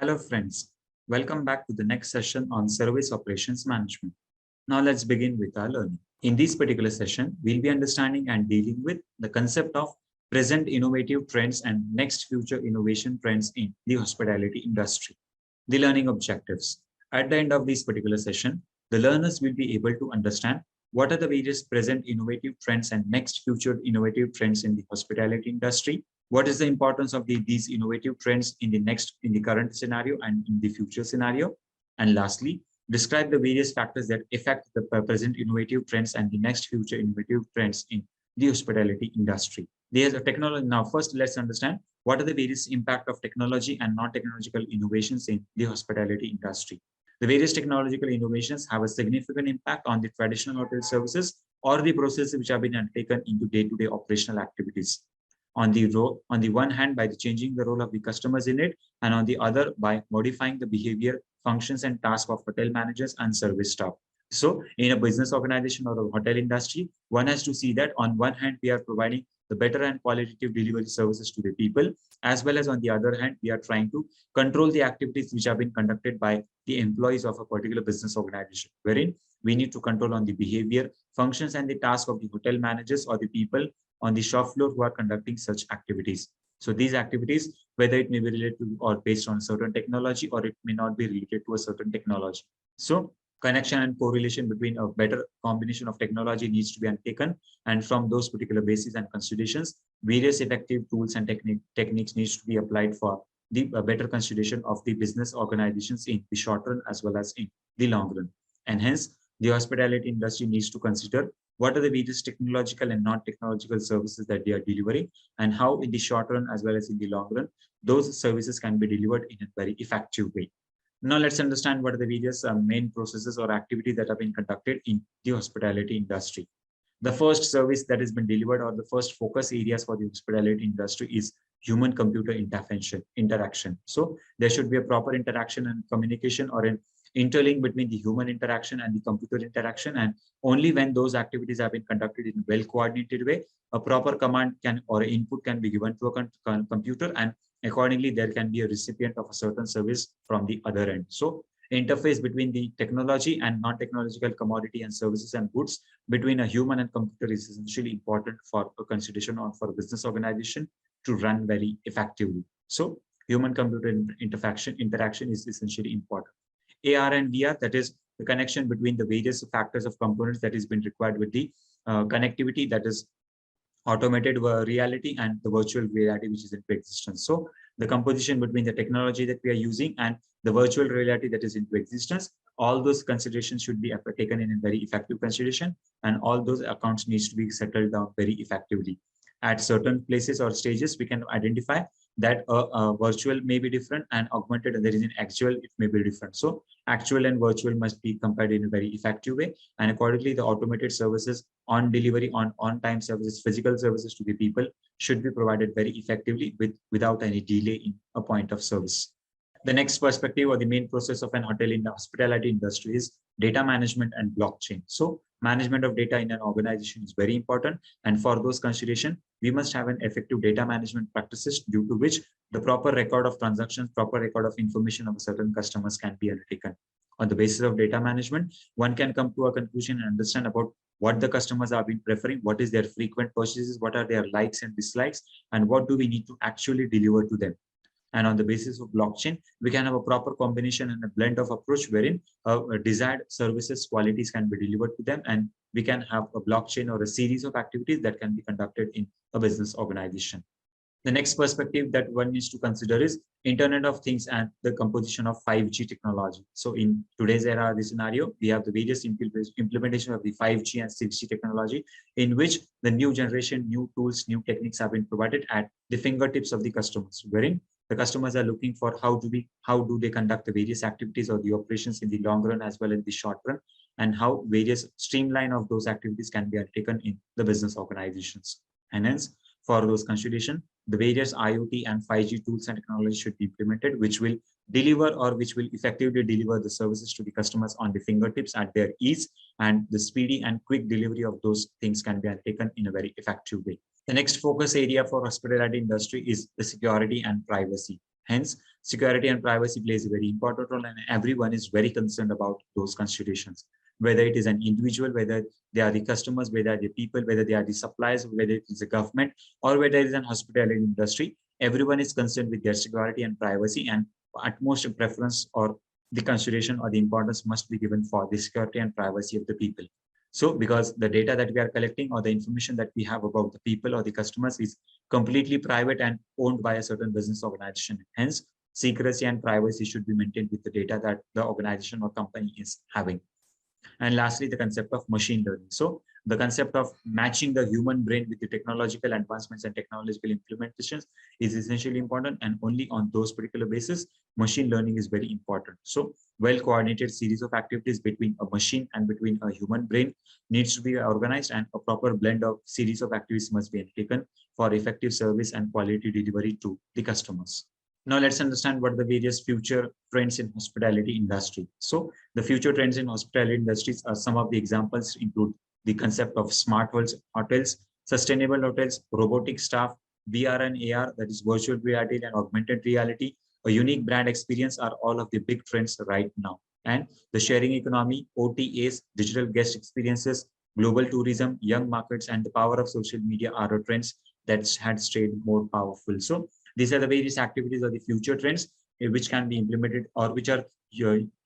Hello friends, welcome back to the next session on Service Operations Management. Now let's begin with our learning. In this particular session, we'll be understanding and dealing with the concept of present innovative trends and next future innovation trends in the hospitality industry. The learning objectives. At the end of this particular session, the learners will be able to understand what are the various present innovative trends and next future innovative trends in the hospitality industry. What is the importance of these innovative trends in the current scenario and in the future scenario? And lastly, describe the various factors that affect the present innovative trends and the next future innovative trends in the hospitality industry. There's a technology. Now, first, let's understand what are the various impact of technology and non-technological innovations in the hospitality industry. The various technological innovations have a significant impact on the traditional hotel services or the processes which have been undertaken into day-to-day operational activities. On the one hand, by changing the role of the customers in it, and on the other, by modifying the behavior, functions, and tasks of hotel managers and service staff. So, in a business organization or a hotel industry, one has to see that on one hand, we are providing the better and qualitative delivery services to the people, as well as on the other hand, we are trying to control the activities which have been conducted by the employees of a particular business organization, wherein we need to control on the behavior, functions, and the task of the hotel managers or the people on the shop floor who are conducting such activities. So these activities, whether it may be related to or based on certain technology or it may not be related to a certain technology. So connection and correlation between a better combination of technology needs to be undertaken. And from those particular bases and considerations, various effective tools and techniques needs to be applied for the better consideration of the business organizations in the short run as well as in the long run. And hence, the hospitality industry needs to consider what are the various technological and non-technological services that they are delivering and how in the short run as well as in the long run, those services can be delivered in a very effective way. Now let's understand what are the various main processes or activities that have been conducted in the hospitality industry. The first service that has been delivered or the first focus areas for the hospitality industry is human-computer interaction. So there should be a proper interaction and communication or an interlink between the human interaction and the computer interaction. And only when those activities have been conducted in a well-coordinated way, a proper command can or input can be given to a computer, and accordingly, there can be a recipient of a certain service from the other end. So interface between the technology and non-technological commodity and services and goods between a human and computer is essentially important for a consideration or for a business organization to run very effectively. So human-computer interaction is essentially important. AR and VR, that is the connection between the various factors of components that has been required with the connectivity, that is augmented reality and the virtual reality which is into existence. So the composition between the technology that we are using and the virtual reality that is into existence, all those considerations should be taken in a very effective consideration, and all those accounts needs to be settled down very effectively. At certain places or stages, we can identify that virtual may be different and augmented, and there is an actual, it may be different. So actual and virtual must be compared in a very effective way. And accordingly, the automated services on delivery, on time services, physical services to the people should be provided very effectively without any delay in a point of service. The next perspective or the main process of an hotel in the hospitality industry is data management and blockchain. So management of data in an organization is very important. And for those consideration, we must have an effective data management practices due to which the proper record of transactions, proper record of information of certain customers can be undertaken. On the basis of data management, one can come to a conclusion and understand about what the customers have been preferring, what is their frequent purchases, what are their likes and dislikes, and what do we need to actually deliver to them. And on the basis of blockchain, we can have a proper combination and a blend of approach wherein desired services qualities can be delivered to them, and we can have a blockchain or a series of activities that can be conducted in a business organization. The next perspective that one needs to consider is Internet of Things and the composition of 5G technology. So in today's era, this scenario, we have the various implementation of the 5G and 6G technology, in which the new generation, new tools, new techniques have been provided at the fingertips of the customers, wherein the customers are looking for how do they conduct the various activities or the operations in the long run as well as the short run, and how various streamline of those activities can be undertaken in the business organizations. And hence, for those consideration, the various IoT and 5G tools and technology should be implemented, which will deliver or which will effectively deliver the services to the customers on the fingertips at their ease, and the speedy and quick delivery of those things can be undertaken in a very effective way. The next focus area for hospitality industry is the security and privacy. Hence, security and privacy plays a very important role, and everyone is very concerned about those considerations. Whether it is an individual, whether they are the customers, whether they are the people, whether they are the suppliers, whether it is the government, or whether it is an hospitality industry, everyone is concerned with their security and privacy, and utmost preference or the consideration or the importance must be given for the security and privacy of the people. So, because the data that we are collecting or the information that we have about the people or the customers is completely private and owned by a certain business organization. Hence, secrecy and privacy should be maintained with the data that the organization or company is having. And lastly, the concept of machine learning. So the concept of matching the human brain with the technological advancements and technological implementations is essentially important, and only on those particular basis, machine learning is very important. So well-coordinated series of activities between a machine and between a human brain needs to be organized, and a proper blend of series of activities must be taken for effective service and quality delivery to the customers. Now let's understand what the various future trends in hospitality industry. So the future trends in hospitality industries are some of the examples include the concept of smart hotels, sustainable hotels, robotic staff, VR and AR, that is virtual reality and augmented reality, a unique brand experience are all of the big trends right now. And the sharing economy, OTAs, digital guest experiences, global tourism, young markets, and the power of social media are the trends that had stayed more powerful. So these are the various activities or the future trends which can be implemented or which are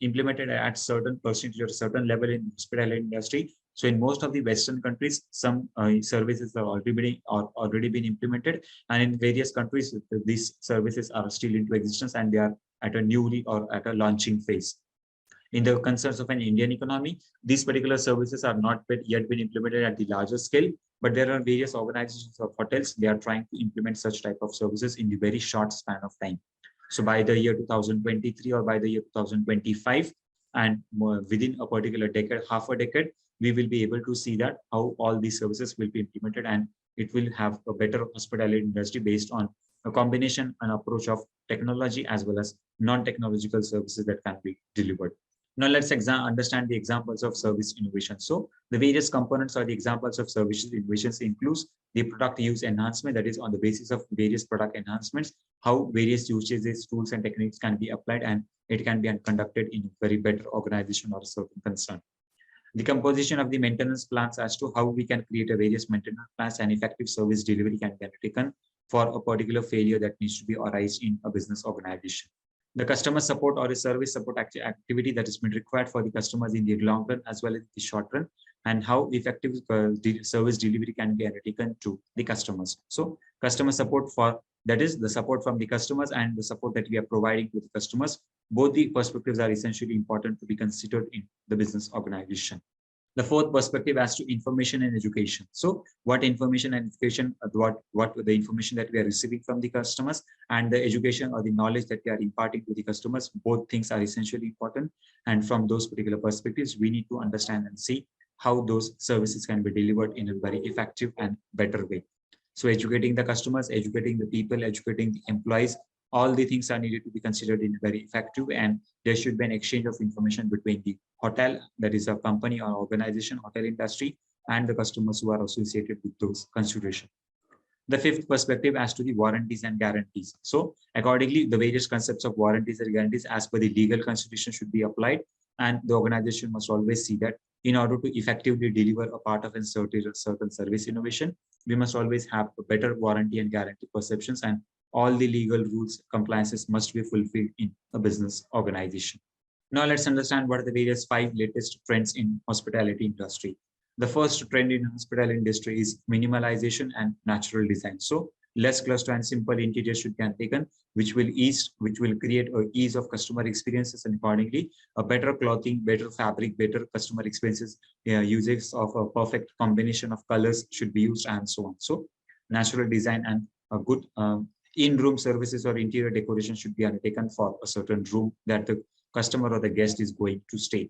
implemented at certain percentage or certain level in hospitality industry. So in most of the Western countries, some services are already been implemented, and in various countries, these services are still into existence and they are at a newly or at a launching phase. In the concerns of an Indian economy, these particular services are not yet been implemented at the larger scale, but there are various organizations of hotels. They are trying to implement such type of services in the very short span of time. So by the year 2023 or by the year 2025, and within a particular decade, half a decade, we will be able to see that how all these services will be implemented, and it will have a better hospitality industry based on a combination and approach of technology as well as non-technological services that can be delivered. Now let's understand the examples of service innovation. So the various components or the examples of service innovations includes the product use enhancement, that is on the basis of various product enhancements, how various use cases, tools and techniques can be applied, and it can be conducted in a very better organization or a certain concern. The composition of the maintenance plans as to how we can create a various maintenance plans and effective service delivery can be undertaken for a particular failure that needs to be arised in a business organization. The customer support or a service support activity that has been required for the customers in the long run as well as the short run, and how effective service delivery can be undertaken to the customers. So customer support, for that is the support from the customers and the support that we are providing to the customers. Both the perspectives are essentially important to be considered in the business organization. The fourth perspective as to information and education. So what information and education, what the information that we are receiving from the customers and the education or the knowledge that we are imparting to the customers, both things are essentially important. And from those particular perspectives, we need to understand and see how those services can be delivered in a very effective and better way. So educating the customers, educating the people, educating the employees, all the things are needed to be considered in a very effective, and there should be an exchange of information between the hotel, that is a company or organization, hotel industry, and the customers who are associated with those considerations. The fifth perspective as to the warranties and guarantees. So accordingly, the various concepts of warranties and guarantees as per the legal constitution should be applied, and the organization must always see that in order to effectively deliver a part of a certain service innovation, we must always have a better warranty and guarantee perceptions, and all the legal rules compliances must be fulfilled in a business organization. Now let's understand what are the various 5 latest trends in hospitality industry. The first trend in hospitality industry is minimalization and natural design. So less cluster and simple interiors should be taken, which will create an ease of customer experiences, and accordingly a better clothing, better fabric, better customer experiences, uses of a perfect combination of colors should be used, and so on. So natural design and a good in-room services or interior decoration should be undertaken for a certain room that the customer or the guest is going to stay.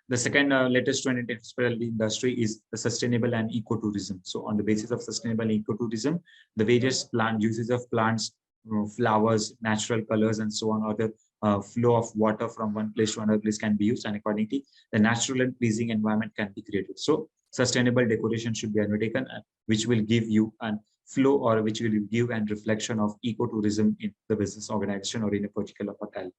The second latest trend in the hospitality industry is the sustainable and ecotourism. So on the basis of sustainable ecotourism, the various uses of plants, flowers, natural colors, and so on, or the flow of water from one place to another place can be used, and accordingly, the natural and pleasing environment can be created. So sustainable decoration should be undertaken, which will give you an flow or which will give and reflection of ecotourism in the business organization or in a particular hotel.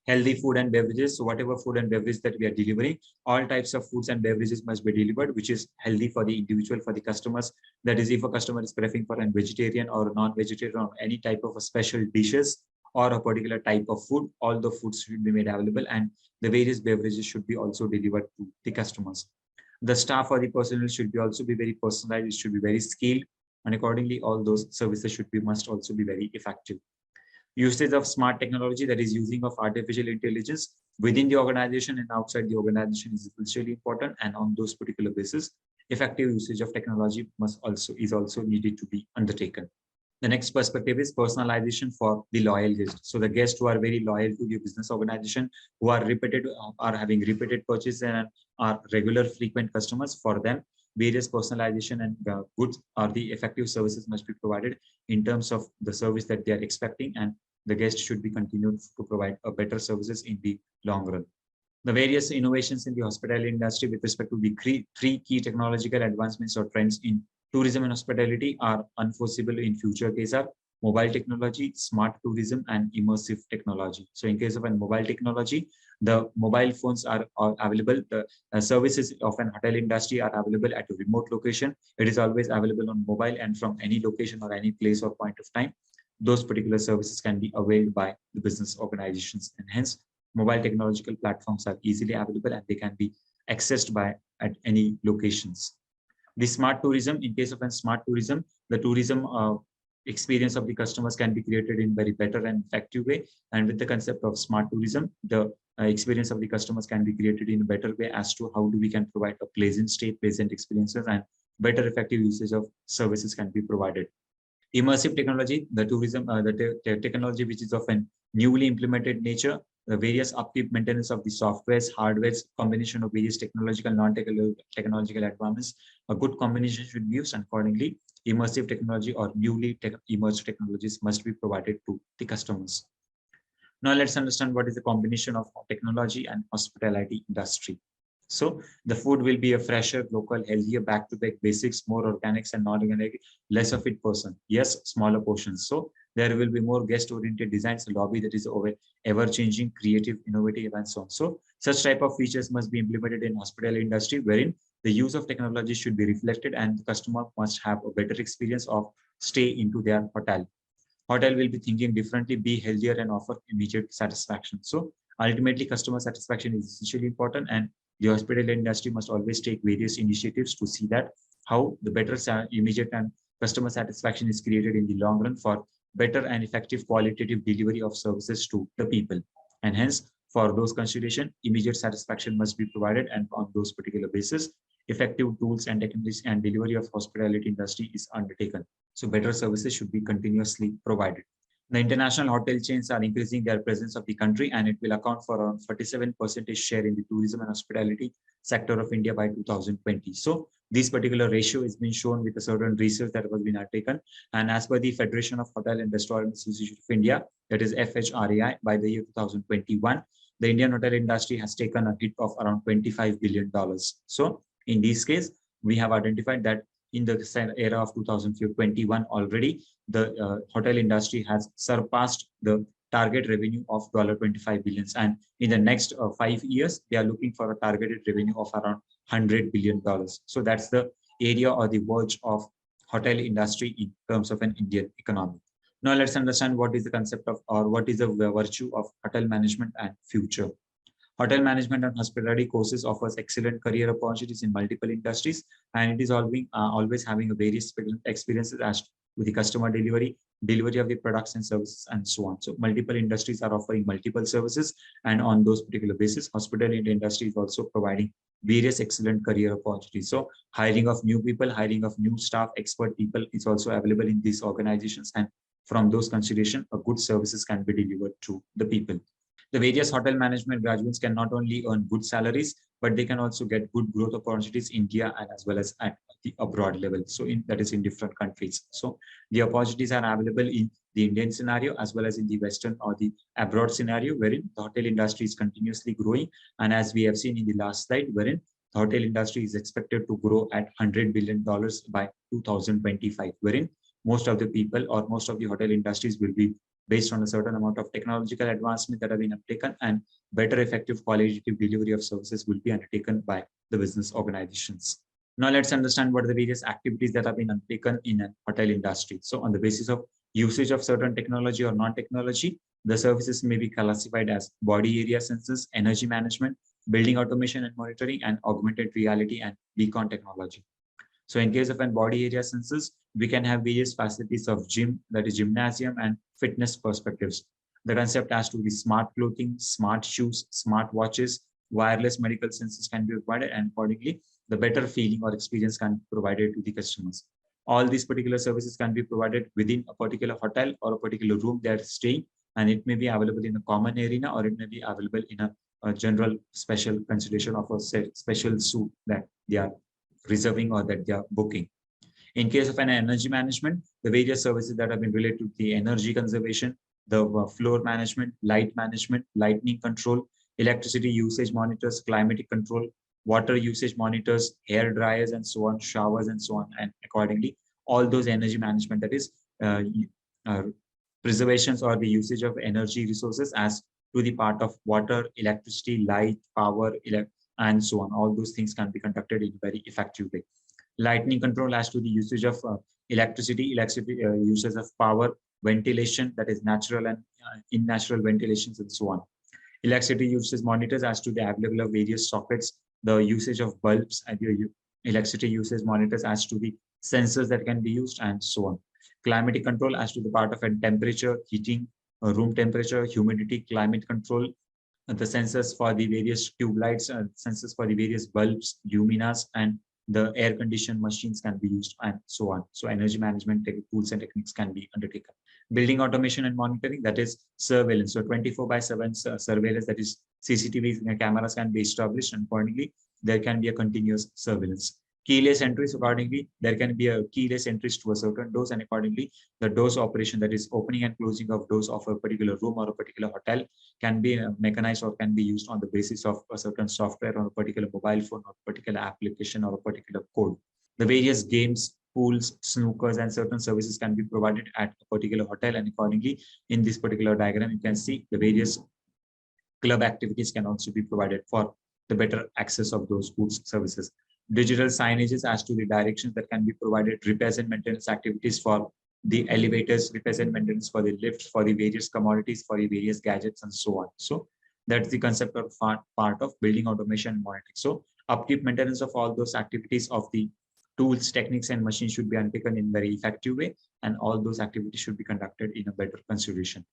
Healthy food and beverages. So whatever food and beverage that we are delivering, all types of foods and beverages must be delivered, which is healthy for the individual, for the customers. That is, if a customer is preferring for a vegetarian or non-vegetarian or any type of a special dishes or a particular type of food, all the foods should be made available and the various beverages should be also delivered to the customers. The staff or the personnel should be also be very personalized, it should be very skilled, and accordingly all those services should be must also be very effective. Usage of smart technology, that is using of artificial intelligence within the organization and outside the organization, is especially important, and on those particular basis effective usage of technology is also needed to be undertaken. The next perspective is personalization for the loyal guests. So the guests who are very loyal to your business organization, who are having repeated purchases and are regular frequent customers, for them various personalization and goods or the effective services must be provided in terms of the service that they are expecting, and the guest should be continued to provide a better services in the long run. The various innovations in the hospitality industry with respect to the three key technological advancements or trends in tourism and hospitality are unforeseeable in future case are mobile technology, smart tourism, and immersive technology. So in case of a mobile technology, the mobile phones are available. The services of an hotel industry are available at a remote location. It is always available on mobile and from any location or any place or point of time. Those particular services can be availed by the business organizations, and hence mobile technological platforms are easily available and they can be accessed by at any locations. The smart tourism, in case of a smart tourism, the tourism experience of the customers can be created in very better and effective way. And with the concept of smart tourism, the experience of the customers can be created in a better way as to how do we can provide a pleasant state, pleasant experiences, and better effective usage of services can be provided. Immersive technology, the tourism, the technology which is of a newly implemented nature, the various upkeep maintenance of the softwares, hardwares, combination of various technological, non-technological advancements, a good combination should be used, and accordingly, immersive technology or newly emerged technologies must be provided to the customers. Now let's understand what is the combination of technology and hospitality industry. So the food will be a fresher, local, healthier, back-to-back basics, more organics and non-organic, less of it person. Yes, smaller portions. So there will be more guest-oriented designs, a lobby that is ever-changing, creative, innovative, and so on. So such type of features must be implemented in hospitality industry, wherein the use of technology should be reflected and the customer must have a better experience of stay into their hotel. Hotel will be thinking differently, be healthier, and offer immediate satisfaction. So ultimately, customer satisfaction is essentially important, and the hospitality industry must always take various initiatives to see that how the better immediate and customer satisfaction is created in the long run for better and effective qualitative delivery of services to the people. And hence, for those consideration, immediate satisfaction must be provided, and on those particular basis, effective tools and techniques and delivery of hospitality industry is undertaken. So better services should be continuously provided. The international hotel chains are increasing their presence of the country, and it will account for around 47% share in the tourism and hospitality sector of India by 2020. So this particular ratio has been shown with a certain research that was been undertaken. And as per the Federation of Hotel and Restaurant Association of India, that is FHRAI, by the year 2021, the Indian hotel industry has taken a hit of around $25 billion. So in this case, we have identified that in the era of 2021 already, the hotel industry has surpassed the target revenue of $25 billion. And in the next 5 years, they are looking for a targeted revenue of around $100 billion. So that's the area or the verge of hotel industry in terms of an Indian economy. Now let's understand what is the concept of, or what is the virtue of hotel management and future. Hotel management and hospitality courses offers excellent career opportunities in multiple industries, and it is always having a various experiences as with the customer delivery of the products and services, and so on. So multiple industries are offering multiple services, and on those particular basis, hospitality industry is also providing various excellent career opportunities. So hiring of new people, hiring of new staff, expert people is also available in these organizations, and from those considerations, a good services can be delivered to the people. The various hotel management graduates can not only earn good salaries, but they can also get good growth opportunities in India and as well as at the abroad level. So that is in different countries. So the opportunities are available in the Indian scenario as well as in the Western or the abroad scenario, wherein the hotel industry is continuously growing. And as we have seen in the last slide, wherein the hotel industry is expected to grow at $100 billion by 2025, wherein most of the people or most of the hotel industries will be based on a certain amount of technological advancement that have been undertaken, and better effective qualitative delivery of services will be undertaken by the business organizations. Now let's understand what are the various activities that have been undertaken in a hotel industry. So on the basis of usage of certain technology or non-technology, the services may be classified as body area sensors, energy management, building automation and monitoring, and augmented reality and beacon technology. So in case of an body area sensors, we can have various facilities of gym, that is gymnasium and fitness perspectives. The concept has to be smart clothing, smart shoes, smart watches, wireless medical sensors can be provided, and accordingly, the better feeling or experience can be provided to the customers. All these particular services can be provided within a particular hotel or a particular room they are staying, and it may be available in a common arena or it may be available in a general special consideration of a special suite that they are reserving or that they are booking. In case of an energy management, the various services that have been related to the energy conservation, the floor management, light management, lightning control, electricity usage monitors, climatic control, water usage monitors, hair dryers, and so on, showers, and so on. And accordingly, all those energy management, that is uh, uh, preservations or the usage of energy resources as to the part of water, electricity, light, power, and so on. All those things can be conducted in a very effective way. Lightning control as to the usage of electricity uses of power, ventilation, that is natural and unnatural ventilations, and so on. Electricity usage monitors as to the available of various sockets, the usage of bulbs, and the electricity usage monitors as to the sensors that can be used, and so on. Climatic control as to the part of a temperature, heating, room temperature, humidity, climate control, the sensors for the various tube lights, sensors for the various bulbs, luminas, and the air conditioned machines can be used, and so on. So energy management tools and techniques can be undertaken. Building automation and monitoring, that is surveillance. So 24/7 surveillance, that is CCTV cameras can be established, and accordingly, there can be a continuous surveillance. Keyless entries, accordingly, there can be a keyless entries to a certain doors, and accordingly, the doors operation, that is opening and closing of doors of a particular room or a particular hotel, can be mechanized or can be used on the basis of a certain software or a particular mobile phone or a particular application or a particular code. The various games, pools, snookers, and certain services can be provided at a particular hotel, and accordingly, in this particular diagram, you can see the various club activities can also be provided for the better access of those goods services. Digital signages as to the directions that can be provided, repairs and maintenance activities for the elevators, repairs and maintenance for the lifts, for the various commodities, for the various gadgets, and so on. So that's the concept of part of building automation and monitoring. So upkeep maintenance of all those activities of the tools, techniques, and machines should be undertaken in a very effective way, and all those activities should be conducted in a better consideration.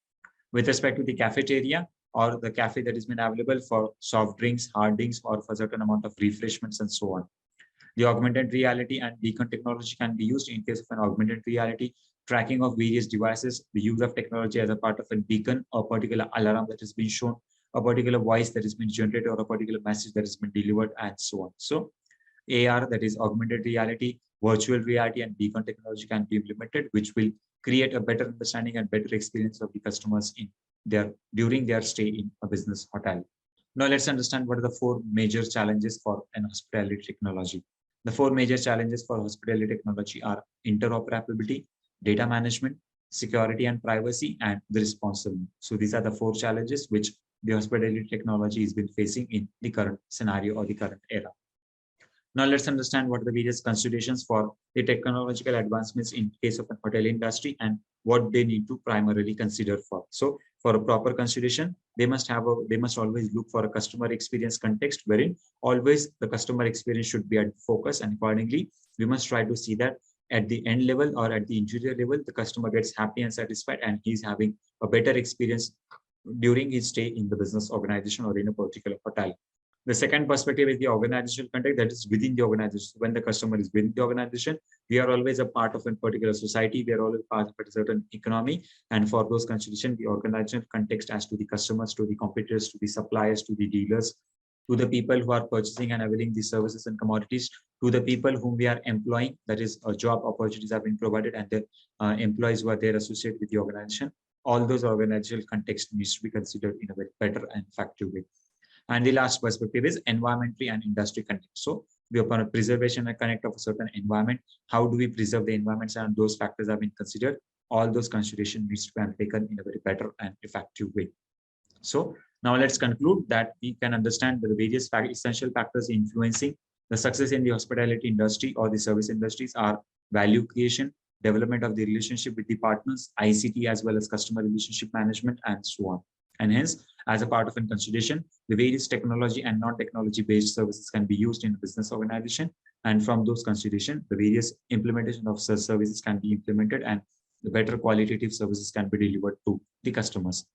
With respect to the cafeteria or the cafe that has been available for soft drinks, hard drinks, or for a certain amount of refreshments, and so on. The augmented reality and beacon technology can be used in case of an augmented reality, tracking of various devices, the use of technology as a part of a beacon, a particular alarm that has been shown, a particular voice that has been generated, or a particular message that has been delivered, and so on. So AR, that is augmented reality, virtual reality, and beacon technology can be implemented, which will create a better understanding and better experience of the customers in during their stay in a business hotel. Now let's understand what are the four major challenges for an hospitality technology. The four major challenges for hospitality technology are interoperability, data management, security and privacy, and the responsibility. So these are the four challenges which the hospitality technology has been facing in the current scenario or the current era. Now let's understand what are the various considerations for the technological advancements in case of an hotel industry and what they need to primarily consider for. So for a proper consideration, they must always look for a customer experience context wherein always the customer experience should be at focus, and accordingly, we must try to see that at the end level or at the interior level, the customer gets happy and satisfied and he's having a better experience during his stay in the business organization or in a particular hotel. The second perspective is the organizational context, that is within the organization. When the customer is within the organization, we are always a part of a particular society. We are always part of a certain economy. And for those considerations, the organizational context as to the customers, to the competitors, to the suppliers, to the dealers, to the people who are purchasing and availing these services and commodities, to the people whom we are employing, that is job opportunities have been provided, and the employees who are there associated with the organization. All those organizational context needs to be considered in a very better and effective way. And the last perspective is environmentally and industry context. So We upon a preservation and connect of a certain environment. How do we preserve the environments, and those factors have been considered. All those considerations needs to be undertaken in a very better and effective way. So now let's conclude that we can understand the various essential factors influencing the success in the hospitality industry or the service industries are value creation, development of the relationship with the partners, ICT, as well as customer relationship management, and so on. And hence, as a part of a consideration, the various technology and non-technology based services can be used in a business organization. And from those considerations, the various implementation of such services can be implemented, and the better qualitative services can be delivered to the customers.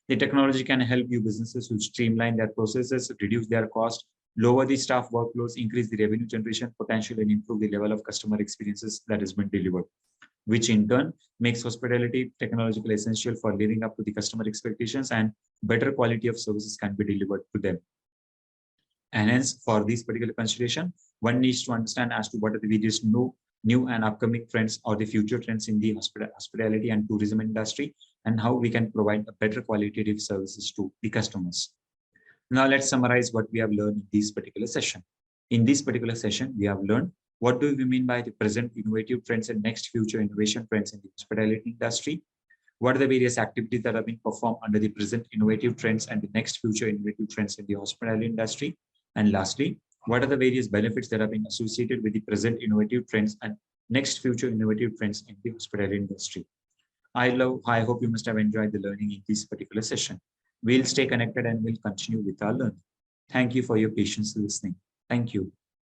The technology can help you businesses to streamline their processes, reduce their cost, lower the staff workloads, increase the revenue generation potential, and improve the level of customer experiences that has been delivered, which in turn makes hospitality technological essential for living up to the customer expectations, and better quality of services can be delivered to them. And hence, for this particular consideration, one needs to understand as to what are the various new and upcoming trends or the future trends in the hospitality and tourism industry, and how we can provide a better qualitative services to the customers. Now let's summarize what we have learned in this particular session. In this particular session, we have learned what do we mean by the present innovative trends and next future innovation trends in the hospitality industry. What are the various activities that have been performed under the present innovative trends and the next future innovative trends in the hospitality industry. And lastly, what are the various benefits that have been associated with the present innovative trends and next future innovative trends in the hospitality industry. I hope you must have enjoyed the learning in this particular session. We'll stay connected and we'll continue with our learning. Thank you for your patience listening. Thank you.